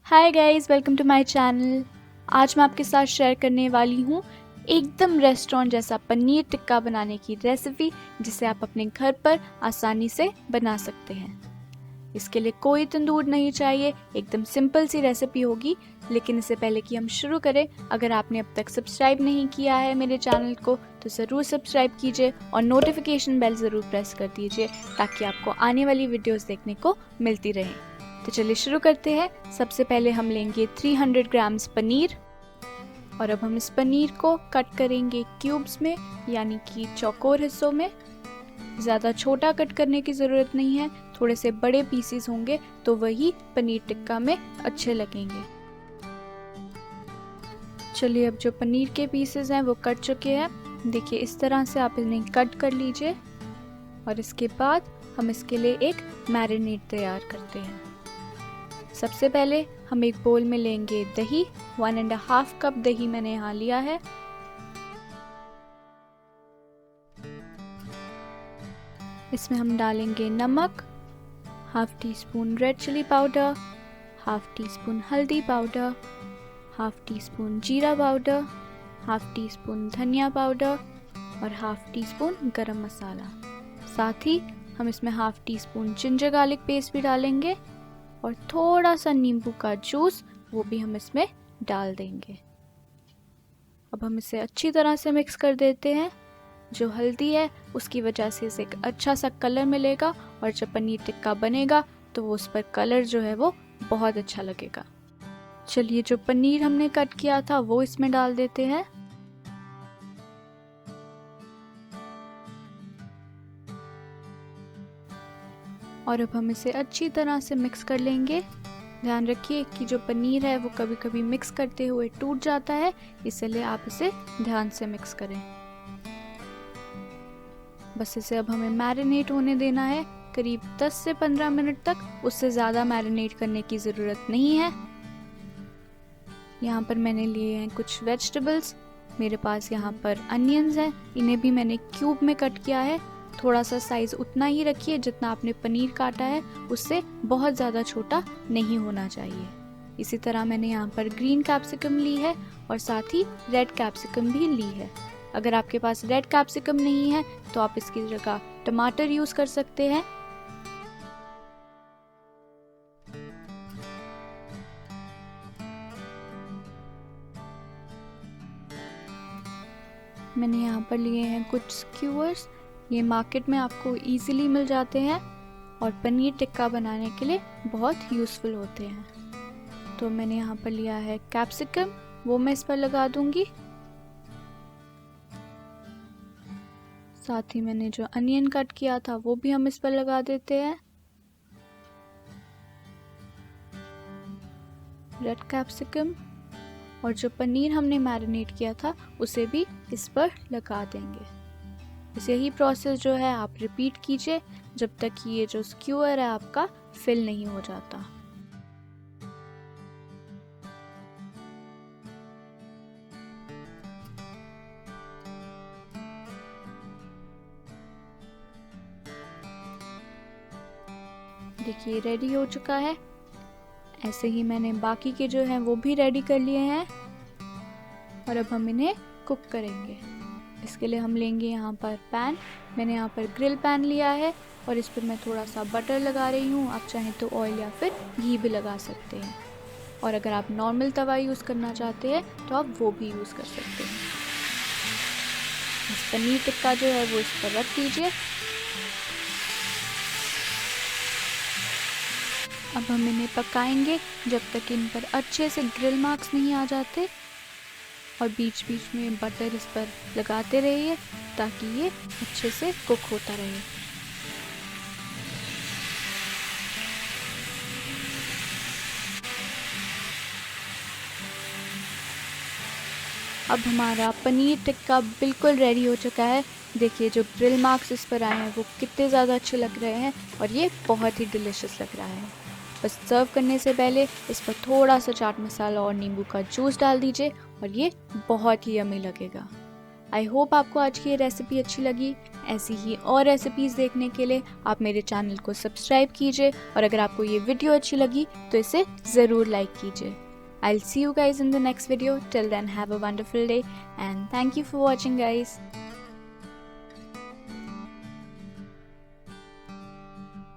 Hi guys, welcome to my channel. आज मैं आपके साथ शेयर करने वाली हूँ एकदम रेस्टोरेंट जैसा पनीर टिक्का बनाने की रेसिपी, जिसे आप अपने घर पर आसानी से बना सकते हैं। इसके लिए कोई तंदूर नहीं चाहिए, एकदम सिंपल सी रेसिपी होगी। लेकिन इससे पहले कि हम शुरू करें, अगर आपने अब तक सब्सक्राइब नहीं किया है मेरे चैनल को तो ज़रूर सब्सक्राइब कीजिए और नोटिफिकेशन बेल ज़रूर प्रेस कर दीजिए ताकि आपको आने वाली वीडियोस देखने को मिलती रहे। तो चलिए शुरू करते हैं। सबसे पहले हम लेंगे 300 ग्राम्स पनीर और अब हम इस पनीर को कट करेंगे क्यूब्स में, यानी कि चौकोर हिस्सों में। ज़्यादा छोटा कट करने की ज़रूरत नहीं है, थोड़े से बड़े पीसेस होंगे तो वही पनीर टिक्का में अच्छे लगेंगे। चलिए, अब जो पनीर के पीसेस हैं वो कट चुके हैं। देखिए, इस तरह से आप इन्हें कट कर लीजिए और इसके बाद हम इसके लिए एक मैरिनेड तैयार करते हैं। सबसे पहले हम एक बोल में लेंगे दही। 1.5 कप दही मैंने यहाँ लिया है। इसमें हम डालेंगे नमक, half teaspoon red chilli powder, half teaspoon हल्दी पाउडर, हाफ टी स्पून जीरा पाउडर, हाफ टी स्पून धनिया पाउडर और हाफ टी स्पून गरम मसाला। साथ ही हम इसमें half teaspoon ginger garlic paste भी डालेंगे और थोड़ा सा नींबू का जूस, वो भी हम इसमें डाल देंगे। अब हम इसे अच्छी तरह से मिक्स कर देते हैं। जो हल्दी है उसकी वजह से इसे एक अच्छा सा कलर मिलेगा और जब पनीर टिक्का बनेगा तो वो उस पर कलर जो है वो बहुत अच्छा लगेगा। चलिए, जो पनीर हमने कट किया था वो इसमें डाल देते हैं। और अब हम इसे अच्छी तरह से मिक्स कर लेंगे। ध्यान रखिए कि जो पनीर है वो कभी कभी मिक्स करते हुए टूट जाता है, इसलिए आप इसे ध्यान से मिक्स करें। बस इसे अब हमें मैरिनेट होने देना है करीब 10 से 15 मिनट तक। उससे ज़्यादा मैरिनेट करने की ज़रूरत नहीं है। यहाँ पर मैंने लिए हैं कुछ वेजिटेबल्स। मेरे पास यहाँ पर अनियंस हैं, इन्हें भी मैंने क्यूब में कट किया है। थोड़ा सा साइज़ उतना ही रखिए जितना आपने पनीर काटा है, उससे बहुत ज़्यादा छोटा नहीं होना चाहिए। इसी तरह मैंने यहाँ पर ग्रीन कैप्सिकम ली है और साथ ही रेड कैप्सिकम भी ली है। अगर आपके पास रेड कैप्सिकम नहीं है तो आप इसकी जगह टमाटर यूज़ कर सकते हैं। मैंने यहाँ पर लिए हैं कुछ स्क्यूअर्स। ये मार्केट में आपको इजीली मिल जाते हैं और पनीर टिक्का बनाने के लिए बहुत यूज़फुल होते हैं। तो मैंने यहाँ पर लिया है कैप्सिकम, वो मैं इस पर लगा दूंगी। साथ ही मैंने जो अनियन कट किया था वो भी हम इस पर लगा देते हैं। रेड कैप्सिकम और जो पनीर हमने मैरिनेट किया था उसे भी इस पर लगा देंगे। इसे ही प्रोसेस जो है आप रिपीट कीजिए जब तक कि ये जो स्क्यूअर है आपका फिल नहीं हो जाता। देखिए, रेडी हो चुका है। ऐसे ही मैंने बाकी के जो हैं वो भी रेडी कर लिए हैं और अब हम इन्हें कुक करेंगे। इसके लिए हम लेंगे यहाँ पर पैन। मैंने यहाँ पर ग्रिल पैन लिया है और इस पर मैं थोड़ा सा बटर लगा रही हूँ। आप चाहें तो ऑयल या फिर घी भी लगा सकते हैं, और अगर आप नॉर्मल तवा यूज़ करना चाहते हैं तो आप वो भी यूज़ कर सकते हैं। इस पनीर टिक्का जो है वो इस पर रख दीजिए। अब हम इन्हें पकाएंगे जब तक इन पर अच्छे से ग्रिल मार्क्स नहीं आ जाते, और बीच बीच में बटर इस पर लगाते रहिए ताकि ये अच्छे से कुक होता रहे। अब हमारा पनीर टिक्का बिल्कुल रेडी हो चुका है। देखिए, जो ग्रिल मार्क्स इस पर आए हैं वो कितने ज़्यादा अच्छे लग रहे हैं और ये बहुत ही डिलिशियस लग रहा है। बस सर्व करने से पहले इस पर थोड़ा सा चाट मसाला और नींबू का जूस डाल दीजिए और ये बहुत ही यम्मी लगेगा। आई होप आपको आज की ये रेसिपी अच्छी लगी ऐसी ही और रेसिपीज़ देखने के लिए आप मेरे चैनल को सब्सक्राइब कीजिए और अगर आपको ये वीडियो अच्छी लगी तो इसे ज़रूर लाइक कीजिए। I'll see you guys in the next video. Till then, have a wonderful day and thank you for watching, guys.